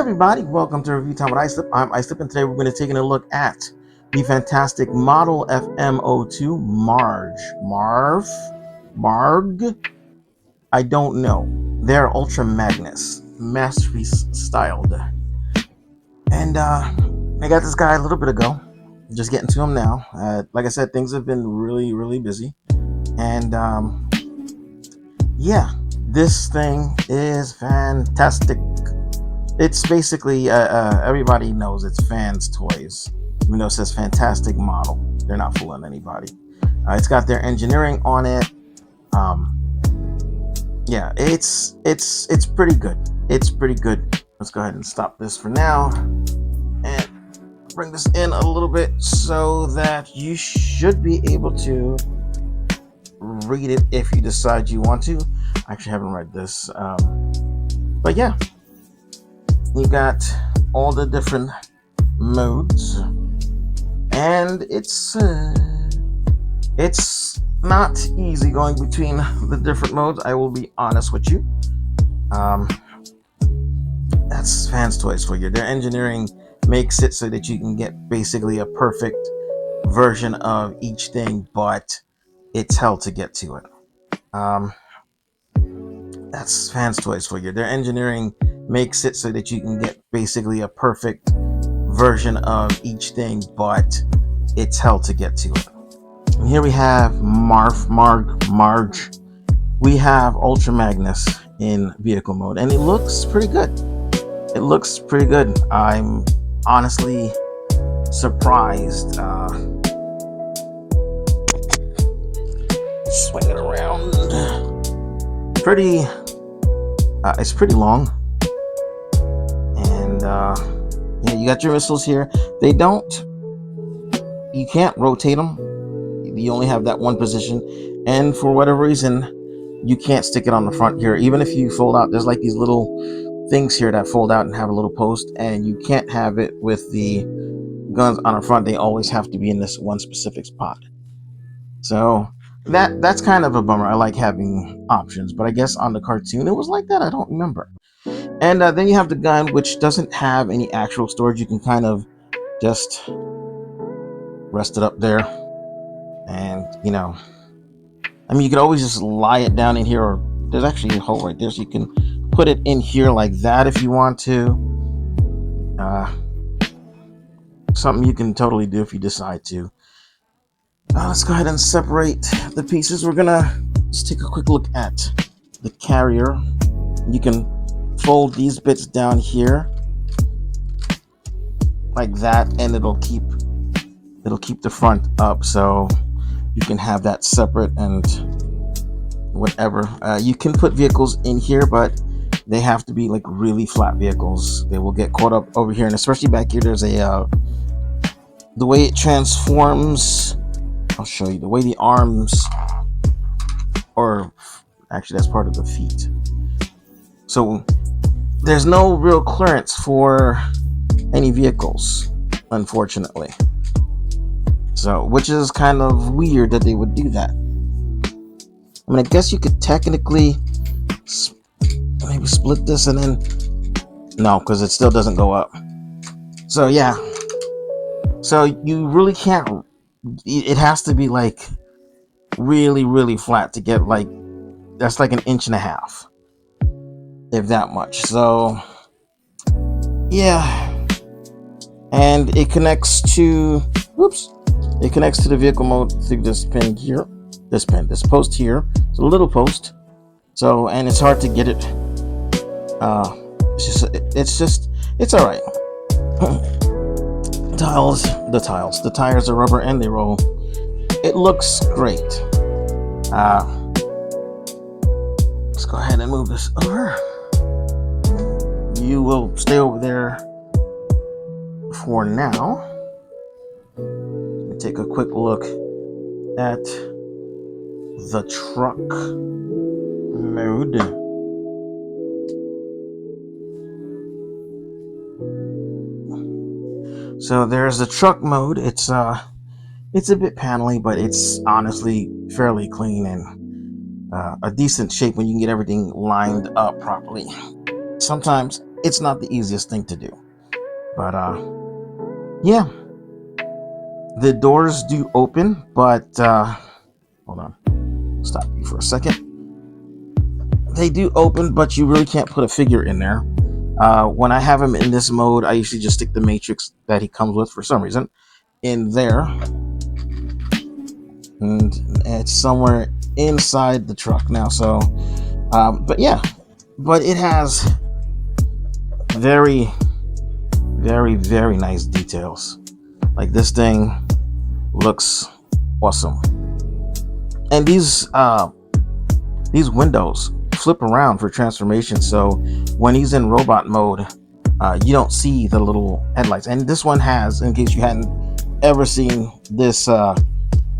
everybody, welcome to Review Time with Islip. I'm Islip, and today we're going to take a look at the fantastic model FM-02 Margh. I don't know. They're Ultra Magnus, masterpiece styled. And I got this guy a little bit ago. Just getting to him now. Like I said, things have been really busy. And yeah, this thing is fantastic. It's basically, everybody knows it's fans' toys. Even though it says fantastic model, they're not fooling anybody. It's got their engineering on it. Yeah, it's pretty good. It's pretty good. Let's go ahead and stop this for now and bring this in a little bit so that you should be able to read it if you decide you want to. I actually haven't read this, but yeah. You got all the different modes, and it's not easy going between the different modes. I will be honest with you. That's fans' toys for you. Their engineering makes it so that you can get basically a perfect version of each thing, but it's hell to get to it. That's fans' toys for you. Their engineering makes it so that you can get basically a perfect version of each thing, but it's hell to get to it. And here we have Margh. We have Ultra Magnus in vehicle mode, and it looks pretty good. It looks pretty good. I'm honestly surprised. Swing it around. It's pretty long. Yeah, you got your missiles here. You can't rotate them. You only have that one position, and for whatever reason, you can't stick it on the front here. Even if you fold out, there's like these little things here that fold out and have a little post, and you can't have it with the guns on the front. They always have to be in this one specific spot. So that's kind of a bummer. I like having options, but I guess on the cartoon it was like that. I don't remember. And then you have the gun, which doesn't have any actual storage. You can kind of just rest it up there. And, you could always just lie it down in here. Or there's actually a hole right there, so you can put it in here like that if you want to. Something you can totally do if you decide to. Let's go ahead and separate the pieces. We're going to just take a quick look at the carrier. You can fold these bits down here like that, and it'll keep the front up, so you can have that separate and whatever. You can put vehicles in here, but they have to be like really flat vehicles. They will get caught up over here, and especially back here there's the way it transforms. I'll show you the way the arms, or actually that's part of the feet. So there's no real clearance for any vehicles, unfortunately. So, which is kind of weird that they would do that. I mean, I guess you could technically maybe split this and then... No, because it still doesn't go up. So, yeah. So, you really can't... It has to be, like, really flat to get, like... That's like 1.5 inches. If that much. So yeah, and it connects to the vehicle mode through this pin here, this post here. It's a little post, so, and it's hard to get it. It's all right. The tires are rubber and they roll. It looks great. Let's go ahead and move this over. You will stay over there for now. Let me take a quick look at the truck mode. So there's the truck mode. It's a bit panely, but it's honestly fairly clean and a decent shape when you can get everything lined up properly. Sometimes it's not the easiest thing to do. But yeah, the doors do open, but hold on, stop you for a second. They do open, but you really can't put a figure in there. When I have him in this mode, I usually just stick the matrix that he comes with for some reason in there, and it's somewhere inside the truck now. So but yeah, but it has very, very, very nice details. Like, this thing looks awesome. And these windows flip around for transformation, so when he's in robot mode, you don't see the little headlights. And this one has, in case you hadn't ever seen this a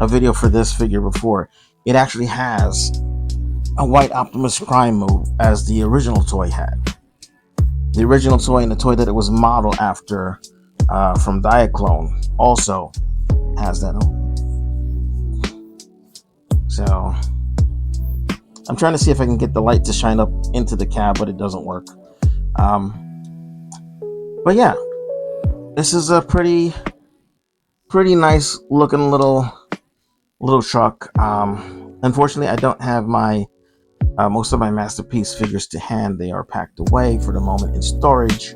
video for this figure before, it actually has a white Optimus Prime mode, as the original toy had. The original toy, and the toy that it was modeled after from Diaclone, also has that. So I'm trying to see if I can get the light to shine up into the cab, but it doesn't work. But yeah, this is a pretty nice looking little truck. Unfortunately, I don't have my most of my Masterpiece figures to hand. They are packed away for the moment in storage.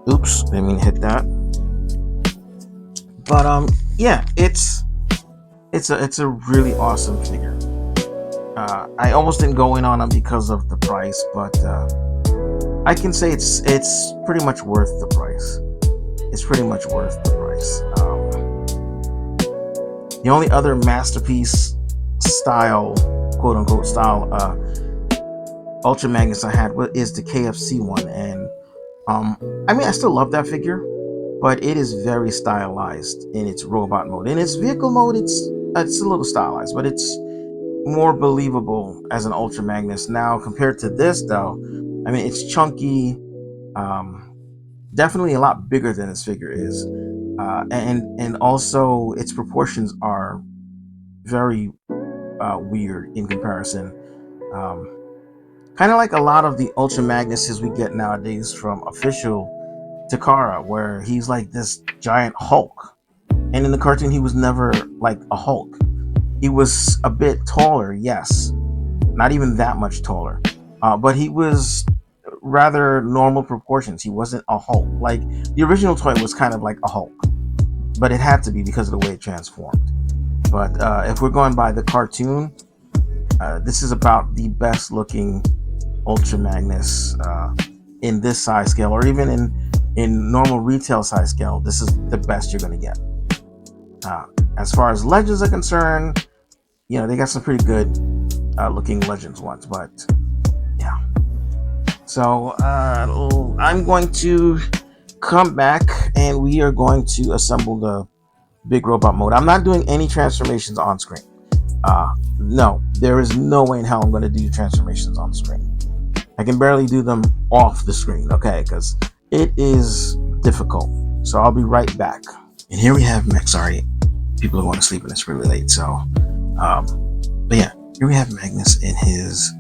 Oops, didn't mean to hit that. But yeah, it's a really awesome figure. I almost didn't go in on them because of the price, but I can say it's pretty much worth the price. It's pretty much worth the price. The only other Masterpiece style, quote unquote style, Ultra Magnus I had is the KFC one, and I mean, I still love that figure, but it is very stylized in its robot mode. In its vehicle mode, it's a little stylized, but it's more believable as an Ultra Magnus. Now, compared to this, though, I mean, it's chunky, definitely a lot bigger than this figure is, and also its proportions are very weird in comparison. Kind of like a lot of the Ultra Magnuses we get nowadays from official Takara, where he's like this giant Hulk. And in the cartoon, he was never like a Hulk. He was a bit taller, yes. Not even that much taller. But he was rather normal proportions. He wasn't a Hulk. Like, the original toy was kind of like a Hulk. But it had to be because of the way it transformed. But if we're going by the cartoon, this is about the best looking Ultra Magnus in this size scale, or even in normal retail size scale. This is the best you're going to get. As far as Legends are concerned, you know, they got some pretty good looking Legends ones, but yeah. So I'm going to come back and we are going to assemble the big robot mode. I'm not doing any transformations on screen. No, there is no way in hell I'm going to do transformations on screen. I can barely do them off the screen, okay, because it is difficult. So I'll be right back. And here we have Max. Sorry, people are going to sleep and it's really late. So, but yeah, here we have Magnus in his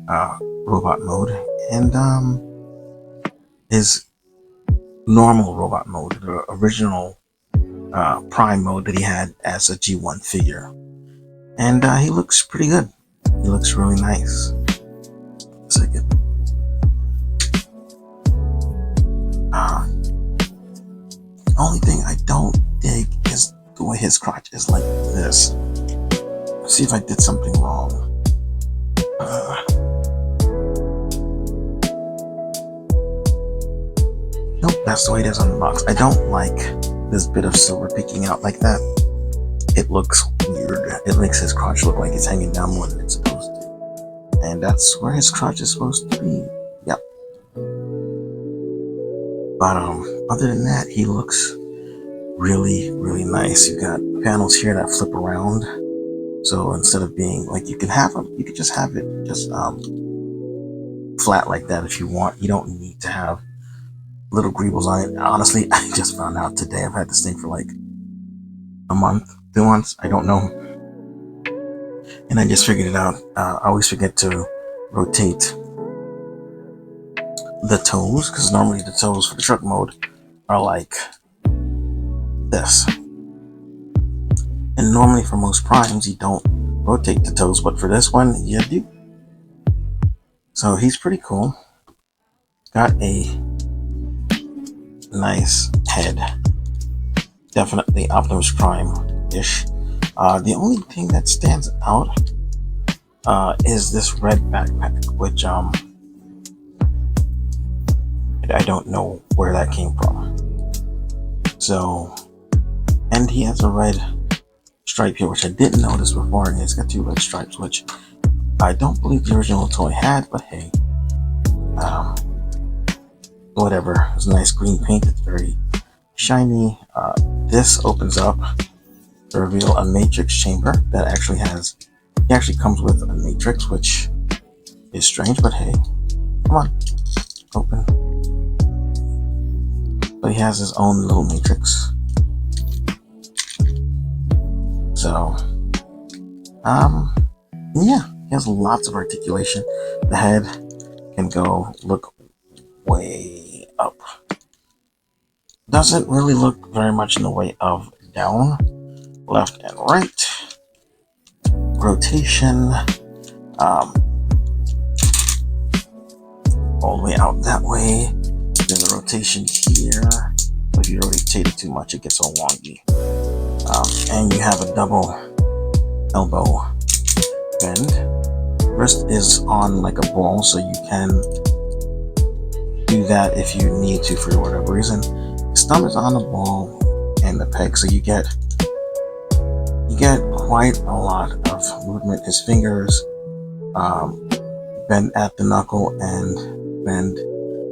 robot mode and his normal robot mode, the original Prime mode that he had as a G1 figure. And he looks pretty good. He looks really nice. Second. The only thing I don't dig is the way his crotch is like this. Let's see if I did something wrong. Nope, that's the way it is on the box. I don't like this bit of silver peeking out like that. It looks weird. It makes his crotch look like it's hanging down more than it's supposed to. And that's where his crotch is supposed to be. Yep. But other than that, he looks really, really nice. You got panels here that flip around. So instead of being like, you can have them, you could just have it just flat like that if you want. You don't need to have little greebles on it. Honestly, I just found out today. I've had this thing for like a month, 2 months, I don't know. And I just figured it out. I always forget to rotate the toes, because normally the toes for the truck mode are like this. And normally for most primes, you don't rotate the toes, but for this one, you do. So he's pretty cool. Got a nice head. Definitely Optimus Prime-ish. The only thing that stands out is this red backpack, which I don't know where that came from. So, and he has a red stripe here, which I didn't notice before, and it's got 2 red stripes, which I don't believe the original toy had, but hey, whatever. It's a nice green paint. It's very shiny. This opens up to reveal a matrix chamber that actually has, he actually comes with a matrix, which is strange, but hey, come on, open. But he has his own little matrix. So, yeah, he has lots of articulation. The head can go look way up. Doesn't really look very much in the way of down, left and right. Rotation, all the way out that way. There's a rotation here. If you rotate it too much, it gets all wonky. And you have a double elbow bend. Wrist is on like a ball, so you can do that if you need to for whatever reason. His thumb is on the ball and the peg, so you get quite a lot of movement. His fingers bend at the knuckle and bend.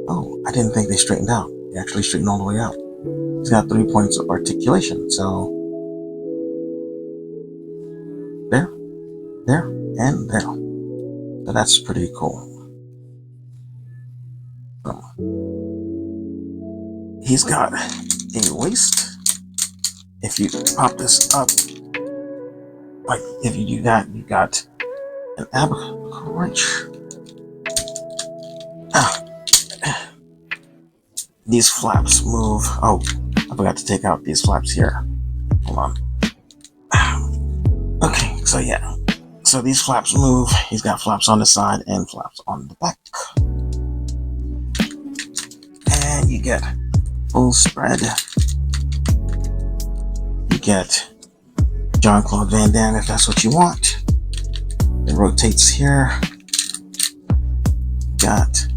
Oh, I didn't think they straightened out. They actually straighten all the way out. He's got 3 points of articulation, so there, and there. So that's pretty cool. So, he's got a waist. If you pop this up, like if you do that, you got an ab crunch. These flaps move. Oh, I forgot to take out these flaps here. Hold on. Okay, so yeah. So these flaps move. He's got flaps on the side and flaps on the back. And you get full spread. You get Jean-Claude Van Damme if that's what you want. It rotates here. Got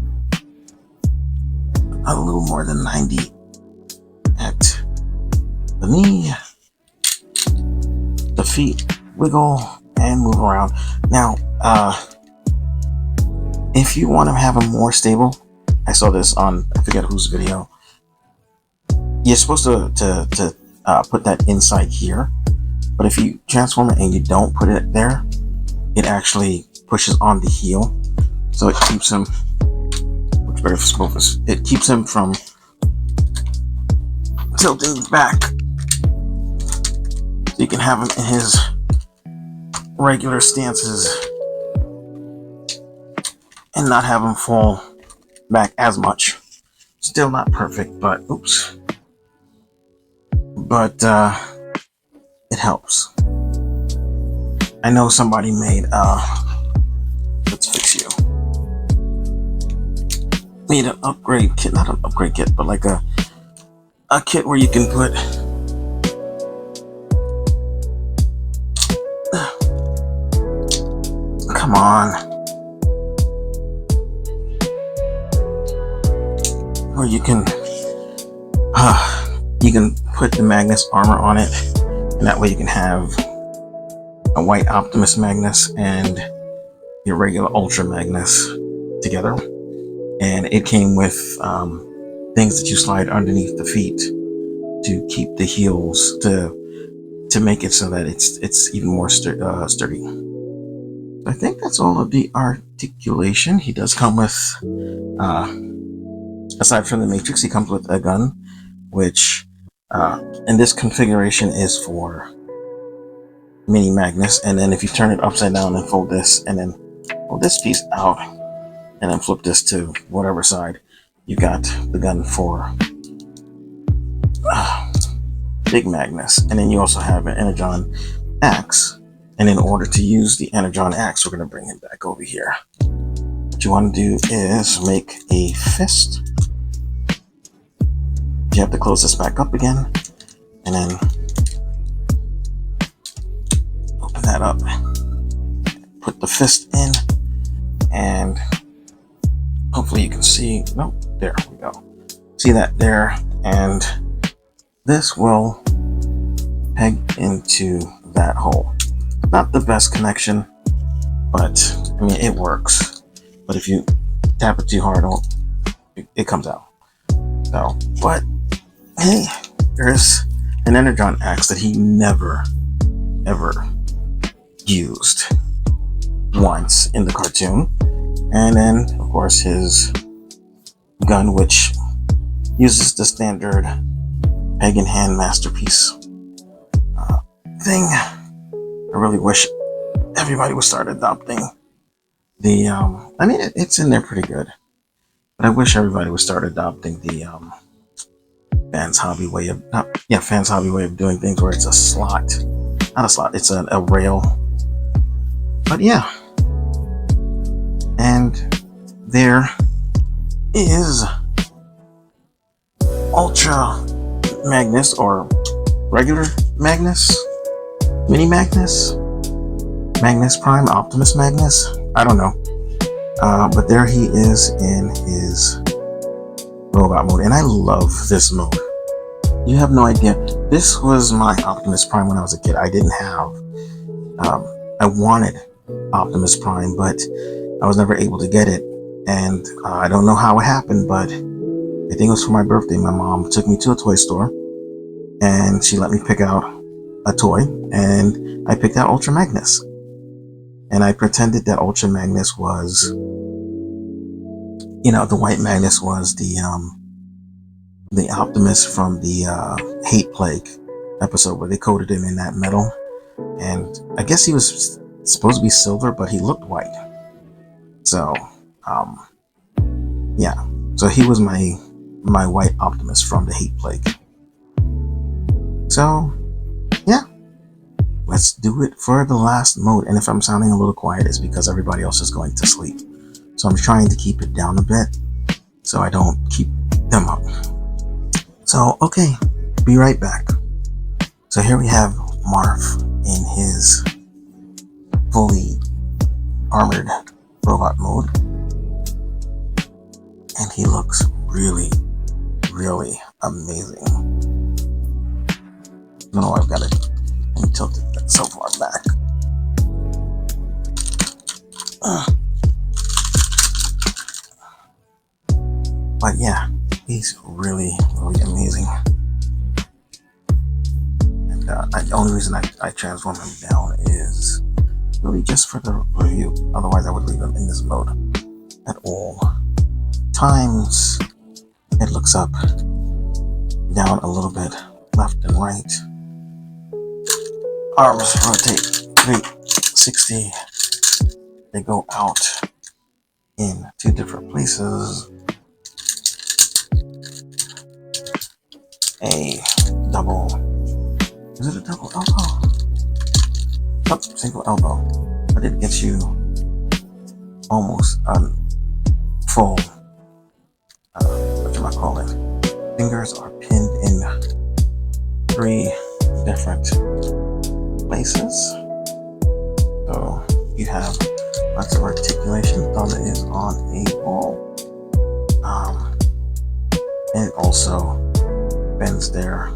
a little more than 90 at the knee. The feet wiggle and move around. Now, if you want to have them more stable, I saw this on, I forget whose video. You're supposed to put that inside here, but if you transform it and you don't put it there, it actually pushes on the heel, so it keeps him. It keeps him from tilting back. So you can have him in his regular stances and not have him fall back as much. Still not perfect, but oops. But it helps. I know somebody made let's fix you. Made an upgrade kit, not an upgrade kit, but like a kit where you can put come on, where you can put the Magnus armor on it, and that way you can have a white Optimus Magnus and your regular Ultra Magnus together. And it came with things that you slide underneath the feet to keep the heels to make it so that it's even more sturdy. I think that's all of the articulation. He does come with, aside from the Matrix, he comes with a gun, which in this configuration is for Mini Magnus. And then if you turn it upside down and fold this, and then fold this piece out, and then flip this to whatever side, you got the gun for Big Magnus, and then you also have an Energon axe. And in order to use the Energon axe, we're going to bring him back over here. What you want to do is make a fist. You have to close this back up again, and then open that up. Put the fist in, and hopefully you can see. Nope, there we go. See that there, and this will peg into that hole. Not the best connection, but I mean it works. But if you tap it too hard, it comes out. So, but hey, there's an Energon axe that he never ever used once in the cartoon, and then of course his gun, which uses the standard peg in hand masterpiece thing. I really wish everybody would start adopting the I mean it's in there pretty good, but I wish everybody would start adopting the Fans Hobby way of Fans Hobby way of doing things, where it's a slot, not a slot, it's a rail. But yeah, and there is Ultra Magnus, or regular Magnus, Mini Magnus, Magnus Prime, Optimus Magnus, I don't know. But there he is in his robot mode, and I love this mode. You have no idea. This was my Optimus Prime when I was a kid. I didn't have, I wanted Optimus Prime, but I was never able to get it. And I don't know how it happened, but I think it was for my birthday. My mom took me to a toy store, and she let me pick out a toy, and I picked out Ultra Magnus. And I pretended that Ultra Magnus was, the white Magnus was the Optimus from the Hate Plague episode, where they coated him in that metal. And I guess he was supposed to be silver, but he looked white. So, yeah. So he was my white Optimus from the Hate Plague. So, yeah. Let's do it for the last mode. And if I'm sounding a little quiet, it's because everybody else is going to sleep. So I'm trying to keep it down a bit so I don't keep them up. So, okay, be right back. So here we have Margh in his fully armored robot mode. And he looks really, really amazing. I don't know why I've got it tilted so far back. But yeah, he's really, really amazing. And the only reason I transform him down is really just for the review. Otherwise, I would leave him in this mode at all times. It looks up, down a little bit, left and right. Arms rotate 360. They go out in two different places. A double. Is it a double elbow? Nope, single elbow. But it gets you almost a full. Fingers are pinned in three different places. So you have lots of articulation. Thumb is on a ball. And it also bends there.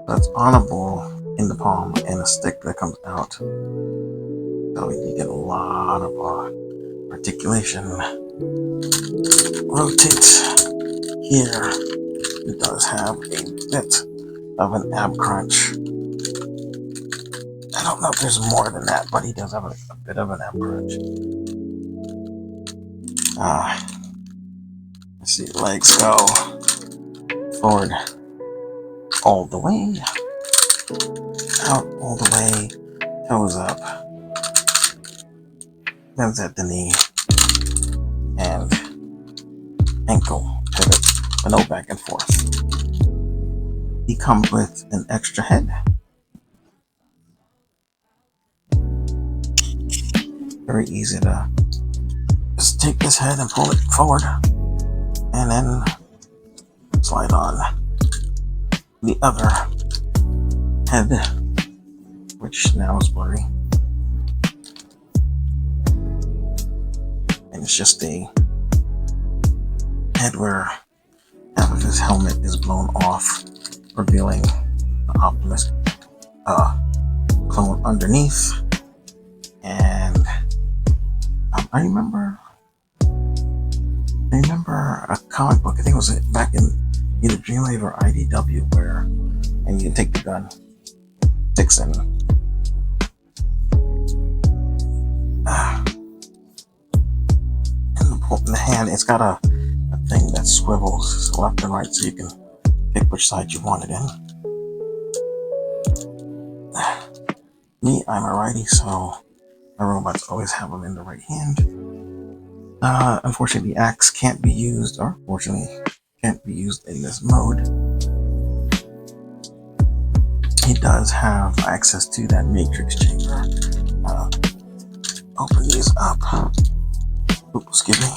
That's on a ball in the palm and a stick that comes out. So you get a lot of articulation. Rotate here. It does have a bit of an ab crunch. I don't know if there's more than that, but he does have a bit of an ab crunch. Let's see, legs go forward all the way, out all the way, toes up, bends at the knee, and ankle So no back and forth. He comes with an extra head. Very easy to just take this head and pull it forward, and then slide on the other head, which now is blurry. And it's just a head where half of his helmet is blown off, revealing the Optimus clone underneath. And I remember a comic book, I think it was back in either Dreamwave or IDW, where, and you can take the gun, sticks in the hand. It's got a thing that swivels left and right, so you can pick which side you want it in. Me, I'm a righty, so my robots always have them in the right hand. Unfortunately, the axe can't be used, or fortunately, can't be used in this mode. He does have access to that matrix chamber. Open these up. Oops, excuse me.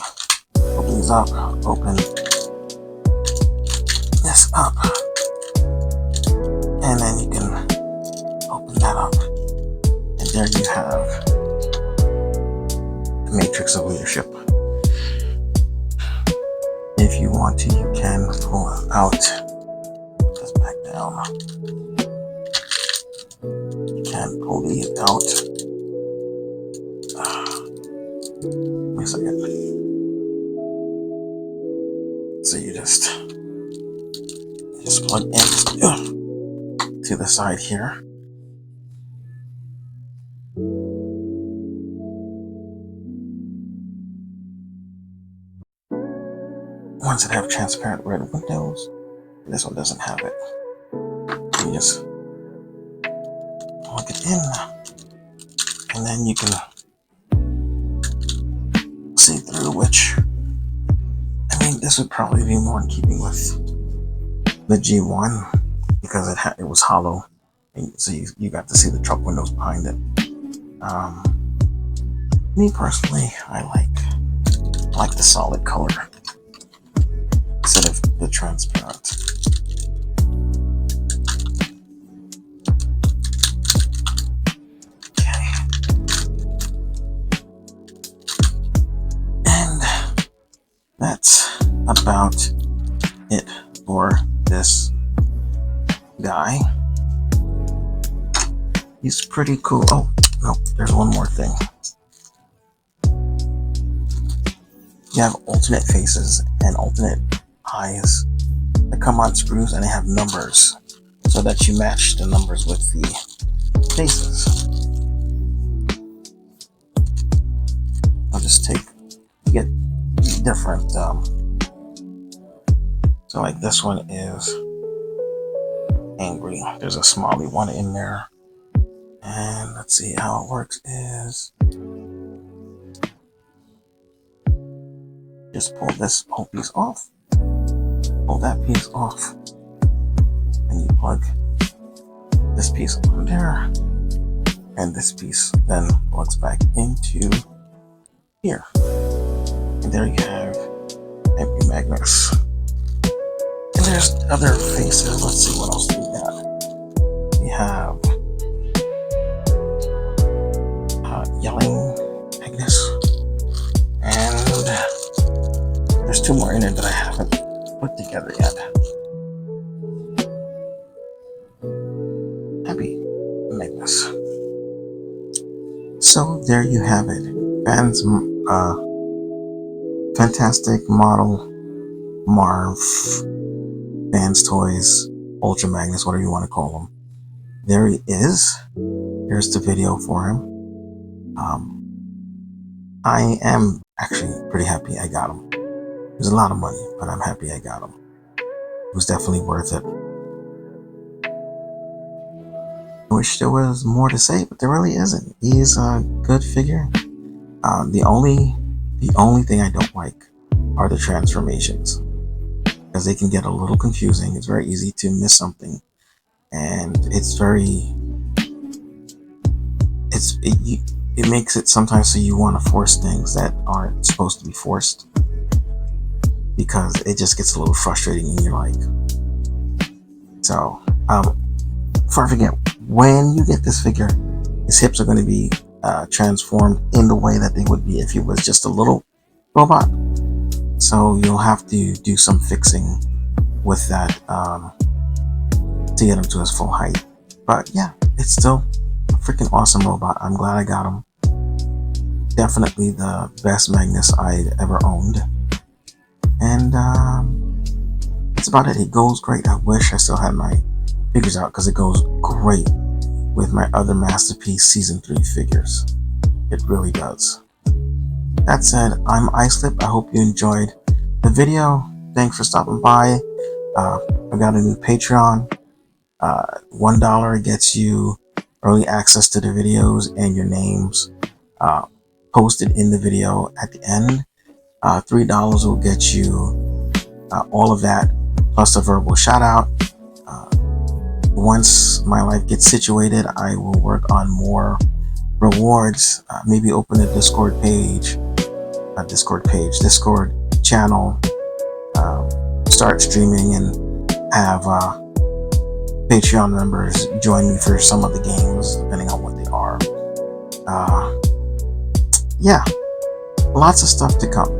Open these up. Open this up. And then you can open that up. And there you have the matrix of leadership. If you want to, you can pull out, just back down. You can pull these out. Wait a second. So you just plug in to the side here. Ones that have transparent red windows. This one doesn't have it. You just plug it in, and then you can see through, which, I mean, this would probably be more in keeping with the G1 because it was hollow, and so you got to see the truck windows behind it. Me personally, I like the solid color instead of the transparent. Okay. And that's about it for this guy. He's pretty cool. Oh, no, there's one more thing. You have alternate faces and alternate eyes that come on screws, and they have numbers so that you match the numbers with the faces. I'll just get different. So like this one is angry. There's a smiley one in there. And let's see how it works is just pull this whole piece off, pull that piece off, and you plug this piece on there, and this piece then plugs back into here. And there you have empty Magnus. And there's other faces. Let's see what else we got. We have yelling Magnus, and there's two more in it that I haven't put together yet. Happy Magnus. So there you have it. Fantastic model Margh, Fans Toys, Ultra Magnus, whatever you want to call them. There he is. Here's the video for him. I am actually pretty happy I got him. It was a lot of money, but I'm happy I got him. It was definitely worth it. I wish there was more to say, but there really isn't. He's a good figure. The only thing I don't like are the transformations. because they can get a little confusing. It's very easy to miss something, and it makes it sometimes so you want to force things that aren't supposed to be forced, because it just gets a little frustrating and you're like, so before I forget, when you get this figure, his hips are going to be transformed in the way that they would be if he was just a little robot. So you'll have to do some fixing with that to get him to his full height. But yeah, it's still a freaking awesome robot. I'm glad I got him. Definitely the best Magnus I'd ever owned. And that's about it. It goes great. I wish I still had my figures out, because it goes great with my other Masterpiece Season 3 figures. It really does. That said, I'm Icelip. I hope you enjoyed the video. Thanks for stopping by. I got a new Patreon. $1 gets you early access to the videos and your names posted in the video at the end. $3 will get you all of that, plus a verbal shout out. Once my life gets situated, I will work on more rewards, maybe open a Discord channel, start streaming, and have Patreon members join me for some of the games, depending on what they are. Yeah, lots of stuff to come.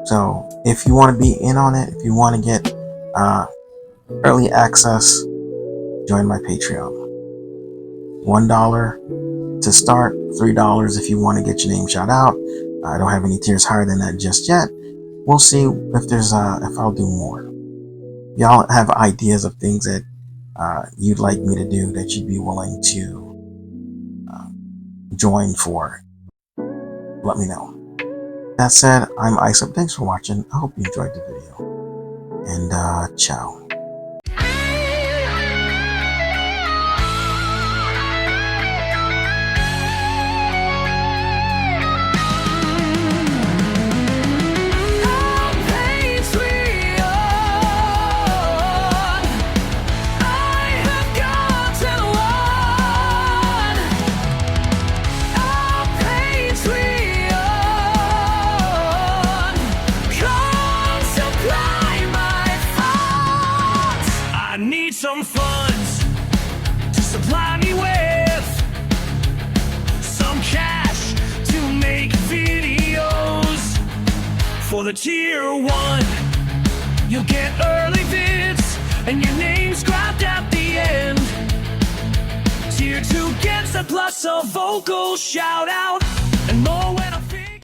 So if you want to be in on it, if you want to get early access, join my Patreon. $1 to start, $3 if you want to get your name shout out. I don't have any tiers higher than that just yet. We'll see if there's if I'll do more. Y'all have ideas of things that you'd like me to do, that you'd be willing to join for. Let me know. That said, I'm Icelip. Thanks for watching. I hope you enjoyed the video. And ciao. Some funds to supply me with some cash to make videos. For the tier 1, you'll get early vids and your name's grabbed at the end. Tier 2 gets a plus a vocal shout out and more when I